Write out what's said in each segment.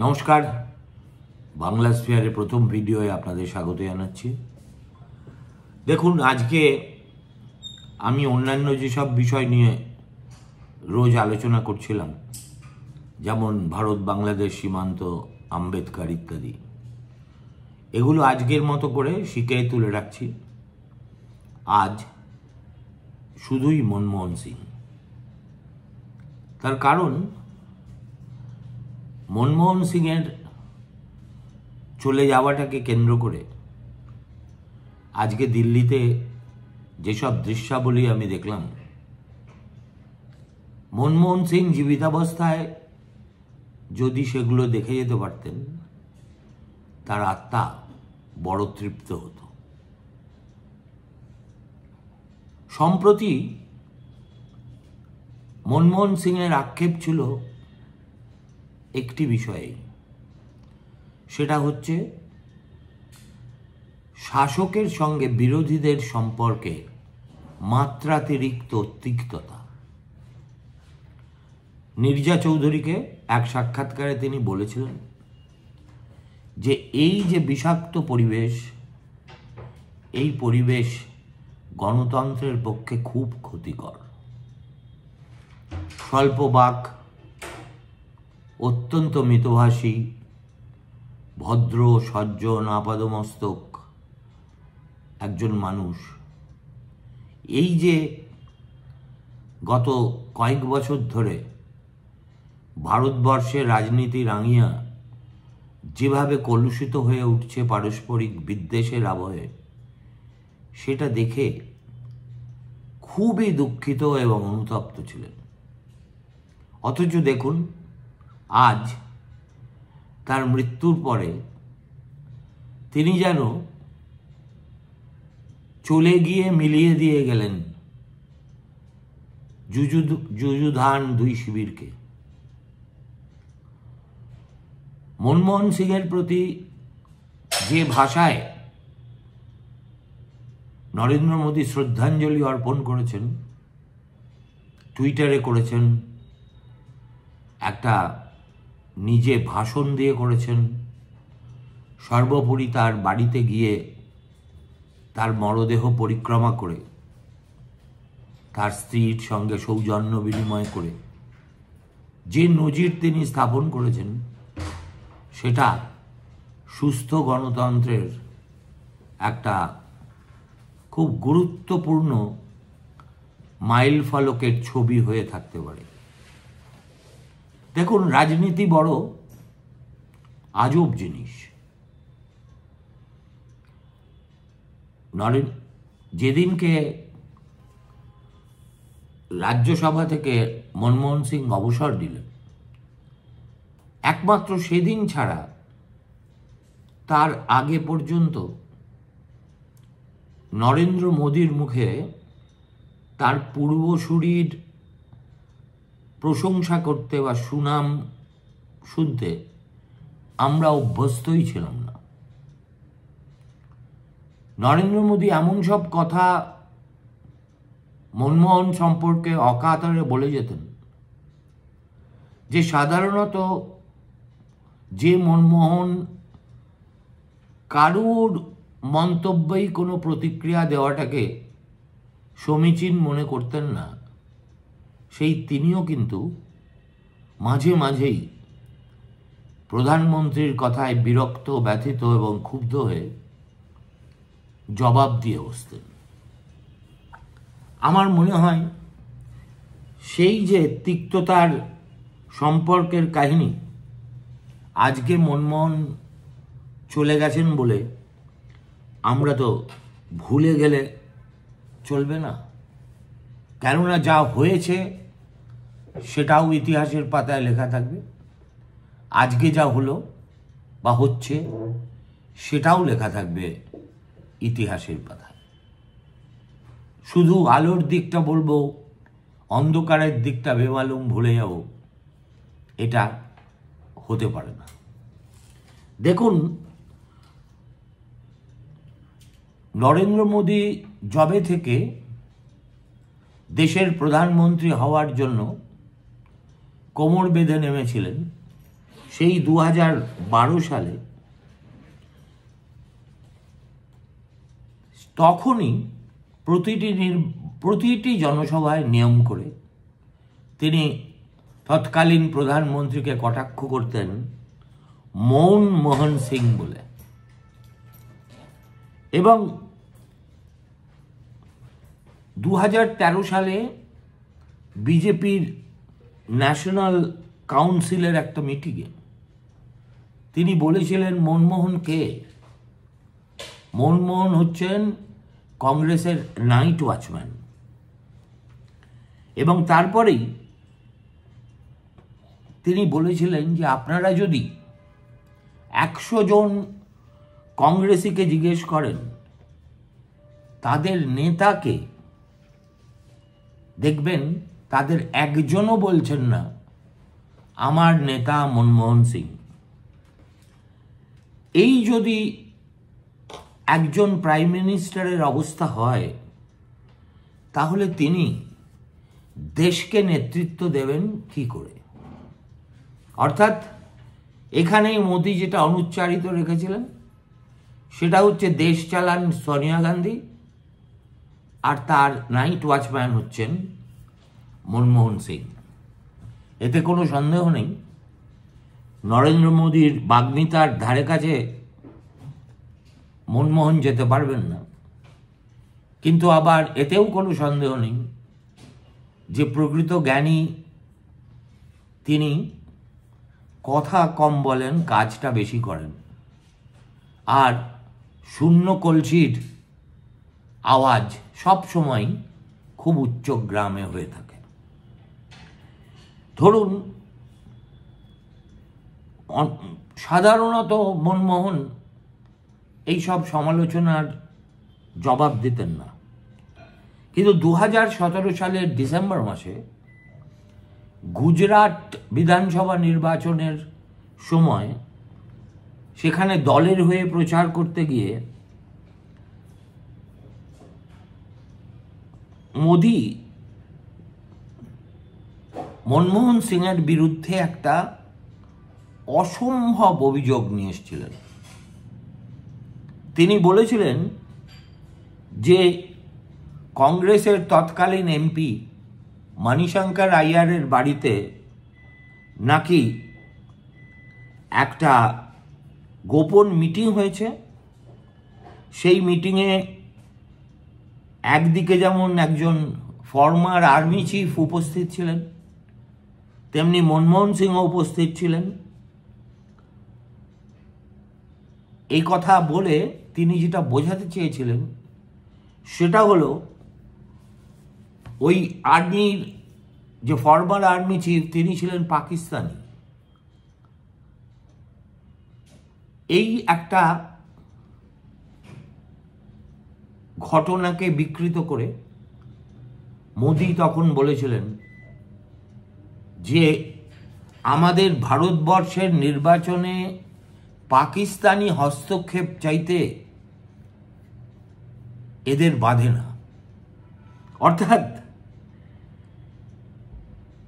নমস্কার, বাংলা স্ফিয়ারের প্রথম ভিডিওয়ে আপনাদের স্বাগত জানাচ্ছি। দেখুন, আজকে আমি অন্যান্য যেসব বিষয় নিয়ে রোজ আলোচনা করছিলাম, যেমন ভারত বাংলাদেশ সীমান্ত, আম্বেদকর ইত্যাদি, এগুলো আজকের মতো করে শিখে তুলে রাখছি। আজ শুধুই মনমোহন সিং। তার কারণ, মনমোহন সিংয়ের চলে যাওয়াটাকে কেন্দ্র করে আজকে দিল্লিতে যেসব দৃশ্যাবলী আমি দেখলাম, মনমোহন সিং জীবিতাবস্থায় যদি সেগুলো দেখে যেতে পারতেন, তার আত্মা বড় তৃপ্ত হতো। সম্প্রতি মনমোহন সিংয়ের আক্ষেপ ছিল একটি বিষয়ে, সেটা হচ্ছে শাসকের সঙ্গে বিরোধীদের সম্পর্কে মাত্রাতিরিক্ত তিক্ততা। নির্জা চৌধুরীকে এক সাক্ষাৎকারে তিনি বলেছিলেন যে এই যে বিষাক্ত পরিবেশ, এই পরিবেশ গণতন্ত্রের পক্ষে খুব ক্ষতিকর। স্বল্প বাক, অত্যন্ত মিতভাষী, ভদ্র সজ্জন আপাদমস্তক একজন মানুষ, এই যে গত কয়েক বছর ধরে ভারতবর্ষের রাজনীতি রাঙিয়া যেভাবে কলুষিত হয়ে উঠছে পারস্পরিক বিদ্বেষের আবহে, সেটা দেখে খুবই দুঃখিত এবং অনুতপ্ত ছিলেন। অথচ দেখুন, আজ তার মৃত্যুর পরে তিনি যেন চলে গিয়ে মিলিয়ে দিয়ে গেলেন যুযুধান দুই শিবিরকে। মনমোহন সিংয়ের প্রতি যে ভাষায় নরেন্দ্র মোদী শ্রদ্ধাঞ্জলি অর্পণ করেছেন, টুইটারে করেছেন, একটা নিজে ভাষণ দিয়ে করেছেন, সর্বোপরি তার বাড়িতে গিয়ে তার মরদেহ পরিক্রমা করে, তার স্ত্রীর সঙ্গে সৌজন্য বিনিময় করে যে নজির তিনি স্থাপন করেছেন, সেটা সুস্থ গণতন্ত্রের একটা খুব গুরুত্বপূর্ণ মাইল ফলকের ছবি হয়ে থাকতে পারে। দেখুন, রাজনীতি বড় আজব জিনিস। যেদিনকে রাজ্যসভা থেকে মনমোহন সিং অবসর দিলেন, একমাত্র সেদিন ছাড়া তার আগে পর্যন্ত নরেন্দ্র মোদীর মুখে তার পূর্বসূরির প্রশংসা করতে বা সুনাম শুনতে আমরা অভ্যস্তই ছিলাম না। নরেন্দ্র মোদী এমন সব কথা মনমোহন সম্পর্কে অকাতরে বলে যেতেন যে সাধারণত যে মনমোহন কারুর মন্তব্যেই কোনো প্রতিক্রিয়া দেওয়াটাকে সমীচীন মনে করতেন না, সেই তিনিও কিন্তু মাঝে মাঝেই প্রধানমন্ত্রীর কথায় বিরক্ত, ব্যথিত এবং ক্ষুব্ধ হয়ে জবাব দিয়ে বসতেন। আমার মনে হয় সেই যে তিক্ততার সম্পর্কের কাহিনী, আজকে মনমোহন চলে গেছেন বলে আমরা তো ভুলে গেলে চলবে না। কেননা যা হয়েছে সেটাও ইতিহাসের পাতায় লেখা থাকবে, আজকে যা হলো বা হচ্ছে সেটাও লেখা থাকবে ইতিহাসের পাতায়। শুধু আলোর দিকটা বলবো, অন্ধকারের দিকটা বেমালুম ভুলে যাব, এটা হতে পারে না। দেখুন, নরেন্দ্র মোদী যবে থেকে দেশের প্রধানমন্ত্রী হওয়ার জন্য কোমর বেঁধে নেমেছিলেন, সেই 2012 সালে তখনই প্রতিটি জনসভায় নিয়ম করে তিনি তৎকালীন প্রধানমন্ত্রীকে কটাক্ষ করতেন মনমোহন সিং বলে। এবং 2013 সালে বিজেপির ন্যাশনাল কাউন্সিলের একটা মিটিংয়ে তিনি বলেছিলেন মনমোহন কে? মনমোহন হচ্ছেন কংগ্রেসের নাইট ওয়াচম্যান। এবং তারপরেই তিনি বলেছিলেন যে আপনারা যদি 100 জন কংগ্রেসীকে জিজ্ঞেস করেন তাদের নেতাকে, দেখবেন তাদের একজনও বলছেন না আমার নেতা মনমোহন সিং। এই যদি একজন প্রাইম মিনিস্টারের অবস্থা হয় তাহলে তিনি দেশকে নেতৃত্ব দেবেন কি করে? অর্থাৎ এখানেই মোদি যেটা অনুচ্চারিত রেখেছিলেন সেটা হচ্ছে দেশ চালান সোনিয়া গান্ধী আর তার নাইট ওয়াচম্যান হচ্ছেন মনমোহন সিং। এতে কোনো সন্দেহ নেই নরেন্দ্র মোদীর বাগ্মিতার ধারে কাছে মনমোহন যেতে পারবেন না, কিন্তু আবার এতেও কোনো সন্দেহ নেই যে প্রকৃত জ্ঞানী তিনি কথা কম বলেন, কাজটা বেশি করেন, আর শূন্য কলসির আওয়াজ সব সময় খুব উচ্চ গ্রামে হয়ে থাকে। ধরুন সাধারণত মনমোহন এই সব সমালোচনার জবাব দিতেন না, কিন্তু 2017 সালের ডিসেম্বর মাসে গুজরাট বিধানসভা নির্বাচনের সময় সেখানে দলের হয়ে প্রচার করতে গিয়ে মোদি মনমোহন সিংয়ের বিরুদ্ধে একটা অসম্ভব অভিযোগ নিয়ে এসেছিলেন। তিনি বলেছিলেন যে কংগ্রেসের তৎকালীন এমপি মণিশঙ্কর আইয়ারের বাড়িতে নাকি একটা গোপন মিটিং হয়েছে। সেই মিটিংয়ে একদিকে যেমন একজন ফর্মার আর্মি চিফ উপস্থিত ছিলেন, তেমনি মনমোহন সিংও উপস্থিত ছিলেন। এই কথা বলে তিনি যেটা বোঝাতে চেয়েছিলেন সেটা হলো ওই আর্মির যে ফর্মার আর্মি চিফ তিনি ছিলেন পাকিস্তানি। এই একটা ঘটনাকে বিকৃত করে মোদি তখন বলেছিলেন যে আমাদের ভারতবর্ষের নির্বাচনে পাকিস্তানি হস্তক্ষেপ চাইতে এদের বাধে না। অর্থাৎ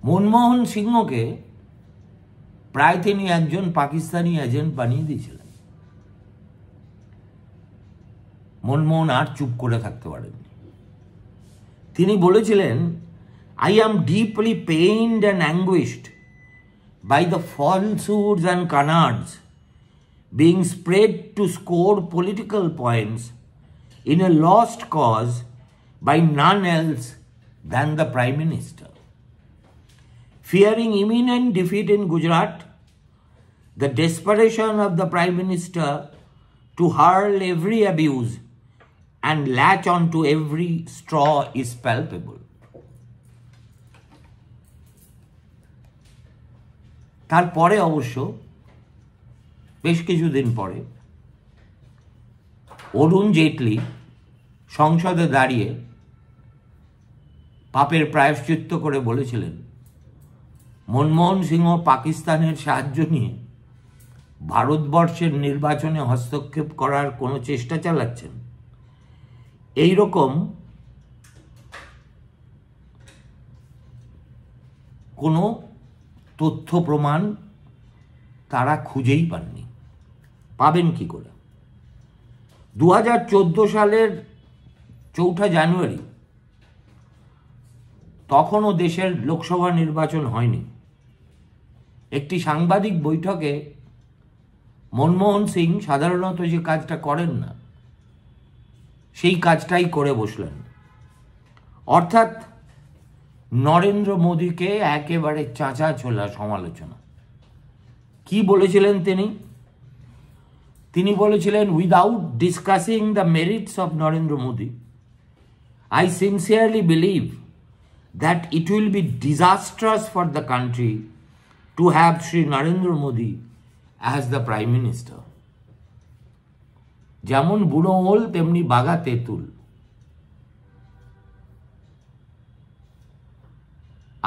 মনমোহন সিংহকে প্রায় তিনি একজন পাকিস্তানি এজেন্ট বানিয়ে দিয়েছিলেন। মনমোহন আর চুপ করে থাকতে পারেননি। তিনি বলেছিলেন, I am deeply pained and anguished by the falsehoods and canards being spread to score political points in a lost cause by none else than the Prime Minister. Fearing imminent defeat in Gujarat, the desperation of the Prime Minister to hurl every abuse and latch on to every straw is palpable. তারপরে অবশ্য বেশ কিছুদিন পরে অরুণ জেটলি সংসদে দাঁড়িয়ে পাপের প্রায়শ্চিত্ত করে বলেছিলেন মনমোহন সিংহ পাকিস্তানের সাহায্য নিয়ে ভারতবর্ষের নির্বাচনে হস্তক্ষেপ করার কোনো চেষ্টা চালাচ্ছেন। এই রকম কোনো তথ্য প্রমাণ তারা খুঁজেই পাননি। পাবেন কি করে? 2014 সালের 4 জানুয়ারি তখনও দেশের লোকসভা নির্বাচন হয়নি। একটি সাংবাদিক বৈঠকে মনমোহন সিং সাধারণত যে কাজটা করেন না, সেই কাজটাই করে বসলেন। অর্থাৎ নরেন্দ্র মোদীকে একেবারে চাঁচা ছোলা সমালোচনা। কি বলেছিলেন তিনি বলেছিলেন, without discussing the merits of Narendra Modi, I sincerely believe that it will be disastrous for the country to have Sri Narendra Modi as the Prime Minister. যেমন বুড়ো ওল তেমনি বাঘা তেঁতুল।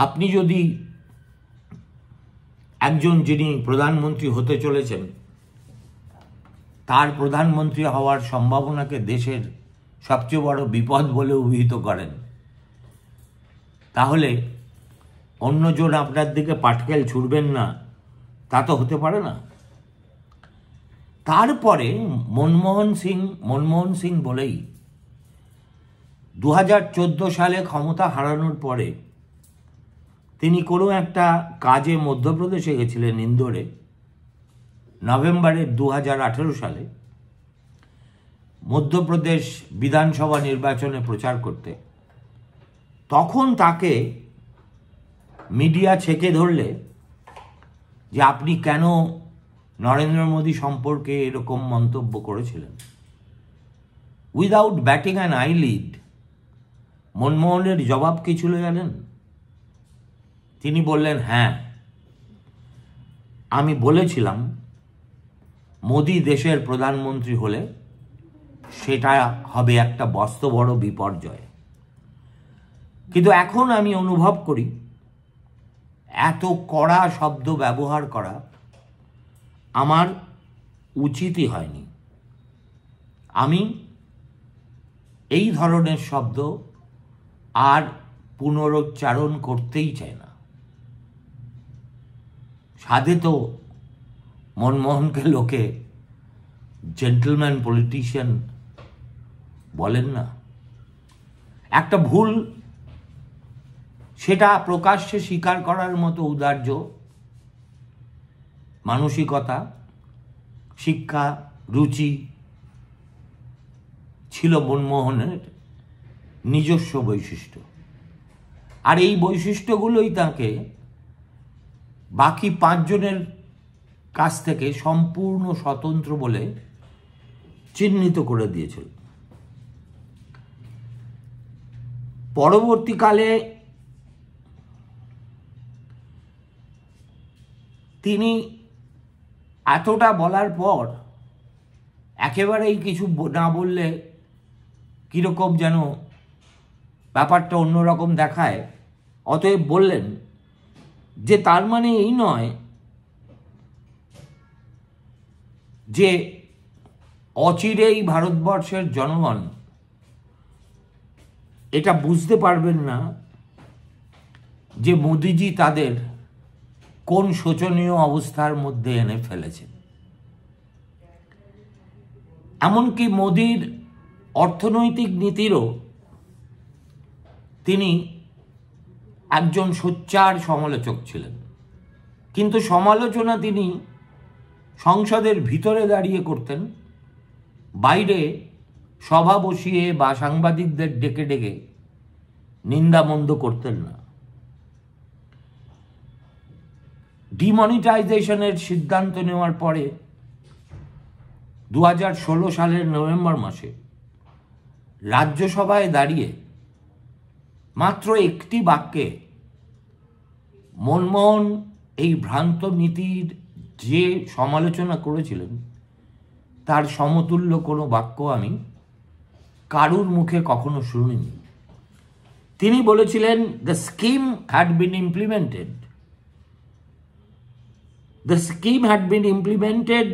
আপনি যদি একজন যিনি প্রধানমন্ত্রী হতে চলেছেন তার প্রধানমন্ত্রী হওয়ার সম্ভাবনাকে দেশের সবচেয়ে বড় বিপদ বলে অভিহিত করেন, তাহলে অন্যজন আপনার দিকে পাটকেল ছুড়বেন না, তা তো হতে পারে না। তারপরে মনমোহন সিং বলেই 2014 সালে ক্ষমতা হারানোর পরে তিনি কোনো একটা কাজে মধ্যপ্রদেশে গেছিলেন, ইন্দোরে, নভেম্বরের 2018 সালে মধ্যপ্রদেশ বিধানসভা নির্বাচনে প্রচার করতে। তখন তাকে মিডিয়া ছেকে ধরলে যে আপনি কেন নরেন্দ্র মোদী সম্পর্কে এরকম মন্তব্য করেছিলেন। উইদাউট ব্যাটিং অ্যান আইলিড মনমোহনের জবাব কি ছিল জানেন? তিনি বললেন, হ্যাঁ, আমি বলেছিলাম মোদী দেশের প্রধানমন্ত্রী হলে সেটা হবে একটা বস্ত বড় বিপর্যয়। কিন্তু এখন আমি অনুভব করি এত কড়া শব্দ ব্যবহার করা আমার উচিতই হয়নি। আমি এই ধরনের শব্দ আর পুনরুচ্চারণ করতেই চাই না। সাধে তো মনমোহনকে লোকে জেন্টলম্যান পলিটিশিয়ান বলেন না। একটা ভুল সেটা প্রকাশ্যে স্বীকার করার মতো উদার্য মানসিকতা, শিক্ষা, রুচি ছিল মনমোহনের নিজস্ব বৈশিষ্ট্য। আর এই বৈশিষ্ট্যগুলোই তাকে বাকি 5 জনের কাছ থেকে সম্পূর্ণ স্বতন্ত্র বলে চিহ্নিত করে দিয়েছিল। পরবর্তীকালে তিনি এতটা বলার পর একেবারেই কিছু না বললে কীরকম যেন ব্যাপারটা অন্যরকম দেখায়, অতএব বললেন যে তার মানে এই নয় যে অচিরেই ভারতবর্ষের জনগণ এটা বুঝতে পারবেন না যে মোদিজি তাদের কোন শোচনীয় অবস্থার মধ্যে এনে ফেলেছেন। এমনকি মোদির অর্থনৈতিক নীতিরও তিনি একজন সোচ্চার সমালোচক ছিলেন, কিন্তু সমালোচনা তিনি সংসদের ভিতরে দাঁড়িয়ে করতেন, বাইরে সভা বসিয়ে বা সাংবাদিকদের ডেকে ডেকে নিন্দামন্দ করতেন না। ডিমনিটাইজেশনের সিদ্ধান্ত নেওয়ার পরে 2016 সালের নভেম্বর মাসে রাজ্যসভায় দাঁড়িয়ে মাত্র একটি বাক্যে মনমোহন এই ভ্রান্ত নীতির যে সমালোচনা করেছিলেন তার সমতুল্য কোনো বাক্য আমি কারুর মুখে কখনো শুনিনি। তিনি বলেছিলেন, the scheme had been implemented. The scheme had been implemented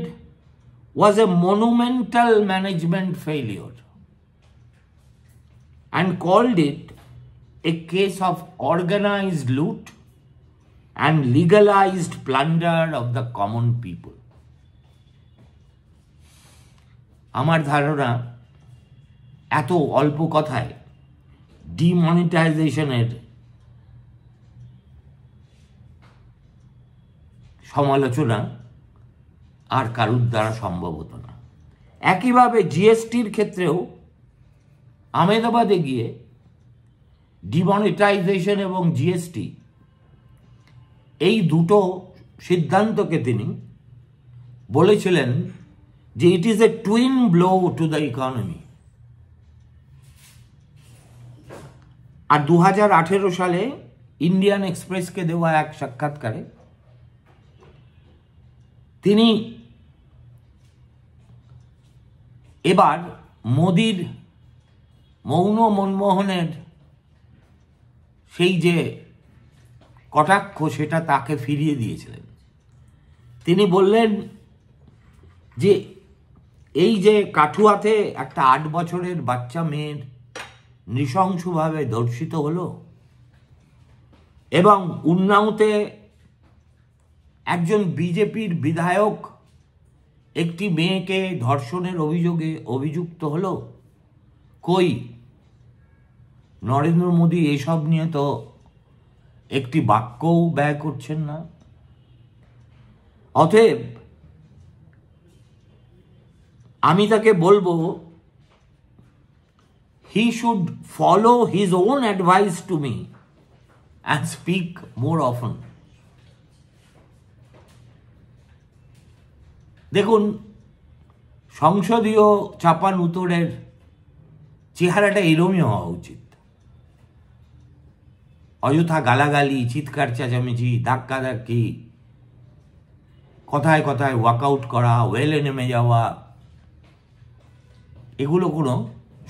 was a monumental management failure and called it a case of organized loot and legalized plunder of the common people. আমার ধারণা এত অল্প কথায় ডিমনিটাইজেশনের সমালোচনা আর কারুর দ্বারা সম্ভব হতো না। একইভাবে জিএসটির ক্ষেত্রেও আহমেদাবাদে গিয়ে ডিমনিটাইজেশন এবং জিএসটি এই দুটো সিদ্ধান্তকে তিনি বলেছিলেন যে it is a twin blow to the economy. আর 2018 সালে ইন্ডিয়ান এক্সপ্রেসকে দেওয়া এক সাক্ষাৎকারে তিনি এবার মোদির মৌন মনমোহনের সেই যে কটাক্ষ সেটা তাকে ফিরিয়ে দিয়েছিলেন। তিনি বললেন যে এই যে কাঠুয়াতে একটা 8 বছরের বাচ্চা মেয়ের নৃশংসভাবে ধর্ষিত হলো এবং উন্নাওতে একজন বিজেপির বিধায়ক একটি মেয়েকে ধর্ষণের অভিযোগে অভিযুক্ত হলো, কই নরেন্দ্র মোদী এসব নিয়ে তো একটি বাক্যও ব্যয় করছেন না। অতএব আমি তাকে বলবো he should follow his own advice to me and speak more often. দেখুন, সংসদীয় চাপানুতোরের চেহারাটা এরমই হওয়া উচিত। অযথা গালাগালি, চিৎকার চেঁচামেচি, ধাক্কাধাক্কি, কথায় কথায় ওয়াকআউট করা, ওয়েলে নেমে যাওয়া, এগুলো কোনো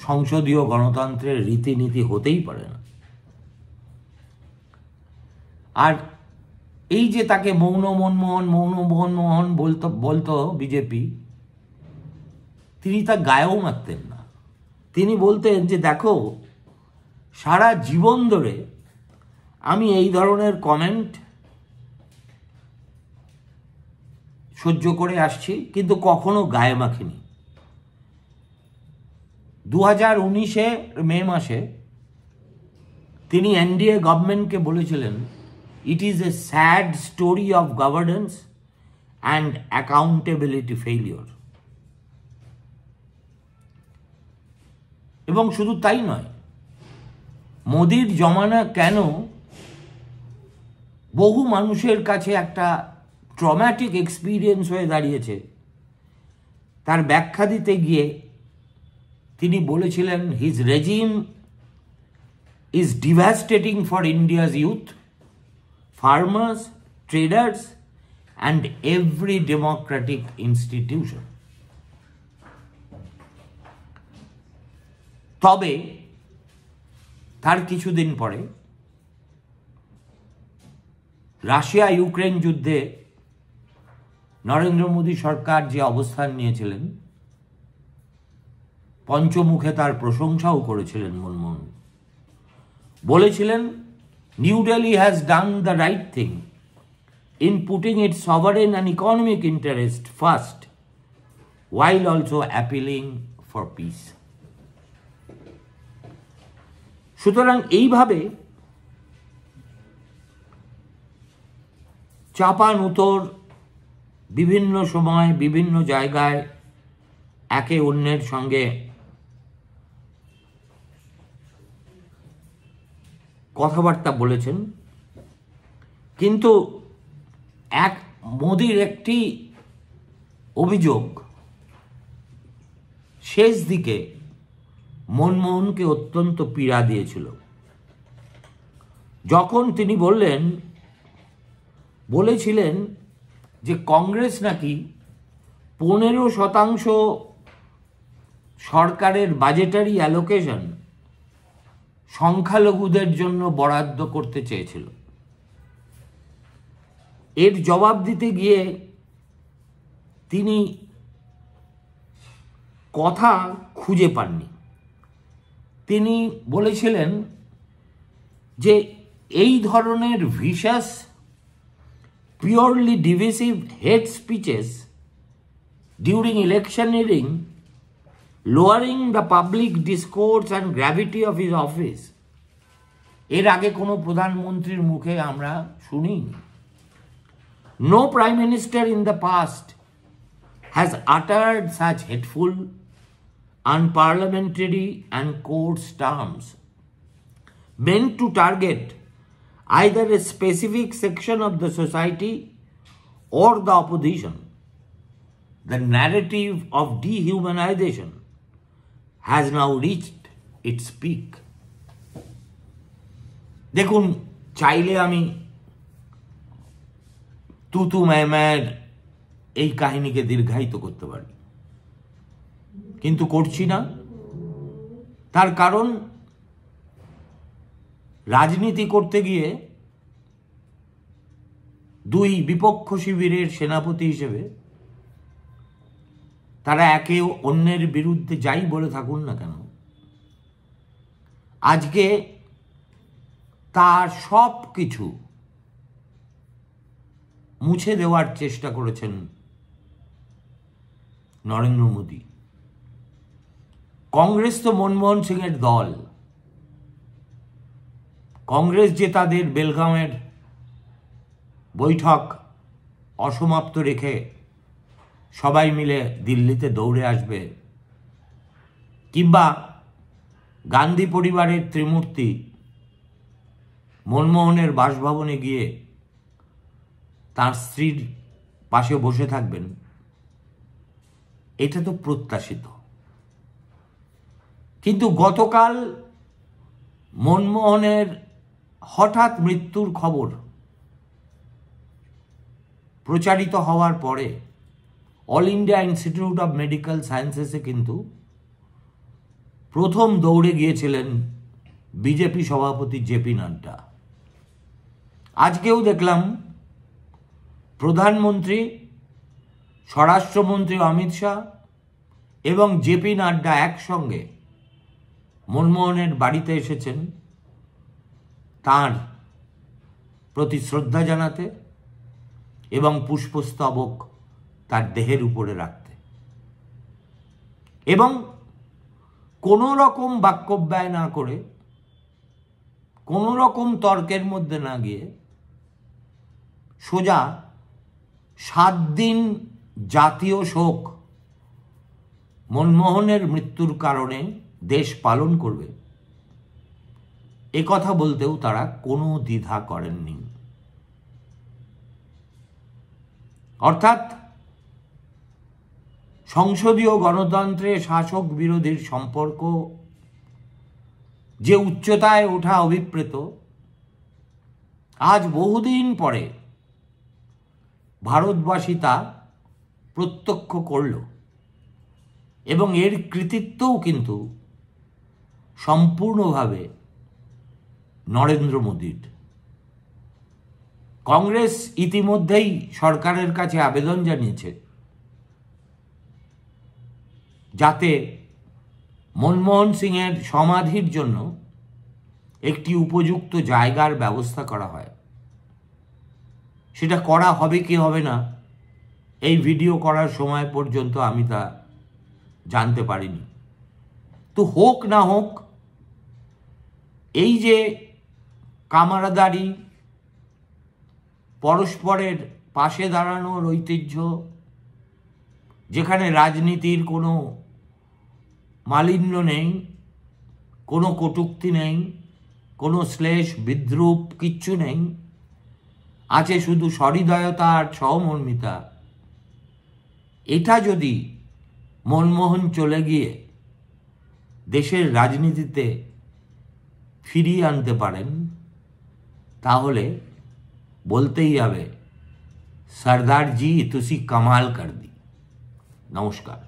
সংসদীয় গণতন্ত্রের রীতিনীতি হতেই পারে না। আর এই যে তাকে মৌন মনমোহন বলতো বিজেপি, তিনি তা গায়েও মারতেন না। তিনি বলতেন যে দেখো, সারা জীবন ধরে আমি এই ধরনের কমেন্ট সহ্য করে আসছি, কিন্তু কখনো গায়ে মাখিনি। 2019 মে মাসে তিনি এনডিএ গভর্নমেন্টকে বলেছিলেন, ইট is a sad story of governance and accountability failure. এবং শুধু তাই নয়, মোদির জমানা কেন বহু মানুষের কাছে একটা ট্রমাটিক এক্সপিরিয়েন্স হয়ে দাঁড়িয়েছে তার ব্যাখ্যা দিতে গিয়ে তিনি বলেছিলেন, his regime is devastating for India's youth, farmers, traders and every Democratic institution. তবে তার কিছুদিন পরে রাশিয়া ইউক্রেন যুদ্ধে নরেন্দ্র মোদী সরকার যে অবস্থান নিয়েছিলেন, পঞ্চমুখে তার প্রশংসাও করেছিলেন মনমোহন। বলেছিলেন, new Delhi has done the right thing in putting it's sovereign and economic interest first while also appealing for peace. সুতরাং এইভাবে চাপানুতোর বিভিন্ন সময় বিভিন্ন জায়গায় একে অন্যের সঙ্গে কথাবার্তা বলেছেন, কিন্তু মোদির একটি অভিযোগ শেষ দিকে মনমোহনকে অত্যন্ত পীড়া দিয়েছিল। যখন তিনি বলেছিলেন যে কংগ্রেস নাকি 15% সরকারের বাজেটারি অ্যালোকেশন সংখ্যালঘুদের জন্য বরাদ্দ করতে চেয়েছিল। এর জবাব দিতে গিয়ে তিনি কথা খুঁজে পাননি। তিনি বলেছিলেন যে এই ধরনের ভিশাস purely divisive hate speeches during electioneering, lowering the public discourse and gravity of his office. এর আগে কোনো প্রধানমন্ত্রীর মুখে আমরা শুনিনি। No prime minister in the past has uttered such hateful, unparliamentary and coarse terms meant to target either a specific section of the society or the opposition. The narrative of dehumanization has now reached its peak. দেখুন, চাইলে আমি তুতু ম্যামের এই কাহিনীকে দীর্ঘায়িত করতে পারি, কিন্তু করছি না। তার কারণ, রাজনীতি করতে গিয়ে দুই বিপক্ষ শিবিরের সেনাপতি হিসেবে তারা একে অন্যের বিরুদ্ধে যাই বলে থাকুন না কেন, আজকে তার সব কিছু মুছে দেওয়ার চেষ্টা করেছেন নরেন্দ্র মোদী। কংগ্রেস তো মনমোহন সিংয়ের দল। কংগ্রেস যে তাদের বেলগাঁওয়ের বৈঠক অসমাপ্ত রেখে সবাই মিলে দিল্লিতে দৌড়ে আসবে, কিংবা গান্ধী পরিবারের ত্রিমূর্তি মনমোহনের বাসভবনে গিয়ে তার স্ত্রীর পাশে বসে থাকবেন, এটা তো প্রত্যাশিত। কিন্তু গতকাল মনমোহনের হঠাৎ মৃত্যুর খবর প্রচারিত হওয়ার পরে All India Institute of Medical সায়েন্সেসে কিন্তু প্রথম দৌড়ে গিয়েছিলেন বিজেপি সভাপতি জেপি নাড্ডা। আজকেও দেখলাম প্রধানমন্ত্রী, স্বরাষ্ট্রমন্ত্রী অমিত শাহ এবং জেপি নাড্ডা একসঙ্গে মনমোহনের বাড়িতে এসেছেন তার প্রতি শ্রদ্ধা জানাতে এবং পুষ্পস্তবক তার দেহের উপরে রাখতে, এবং কোনো রকম বাক্যব্যয় না করে, কোনো রকম তর্কের মধ্যে না গিয়ে সোজা 7 দিন জাতীয় শোক মনমোহনের মৃত্যুর কারণে দেশ পালন করবে, এ কথা বলতেও তারা কোনো দ্বিধা করেননি। অর্থাৎ সংসদীয় গণতন্ত্রে শাসক বিরোধীর সম্পর্ক যে উচ্চতায় ওঠা অভিপ্রেত, আজ বহুদিন পরে ভারতবাসী তা প্রত্যক্ষ করল, এবং এর কৃতিত্বও কিন্তু সম্পূর্ণভাবে নরেন্দ্র মোদীর। কংগ্রেস ইতিমধ্যেই সরকারের কাছে আবেদন জানিয়েছে যাতে মনমোহন সিংয়ের সমাধির জন্য একটি উপযুক্ত জায়গার ব্যবস্থা করা হয়। সেটা করা হবে কি হবে না, এই ভিডিও করার সময় পর্যন্ত আমি তা জানতে পারিনি। তো হোক না হোক, এই যে কামারাদারি, পরস্পরের পাশে দাঁড়ানোর ঐতিহ্য, যেখানে রাজনীতির কোনো মালিন্য নেই, কোনো কটূক্তি নেই, কোনো শ্লেষ বিদ্রূপ কিচ্ছু নেই, আছে শুধু সহৃদয়তা আর সহমর্মিতা, এটা যদি মনমোহন চলে গিয়ে দেশের রাজনীতিতে ফিরিয়ে আনতে পারেন, তাহলে বলতেই হবে সরদার জি তুসি কামাল কর দি। নমস্কার।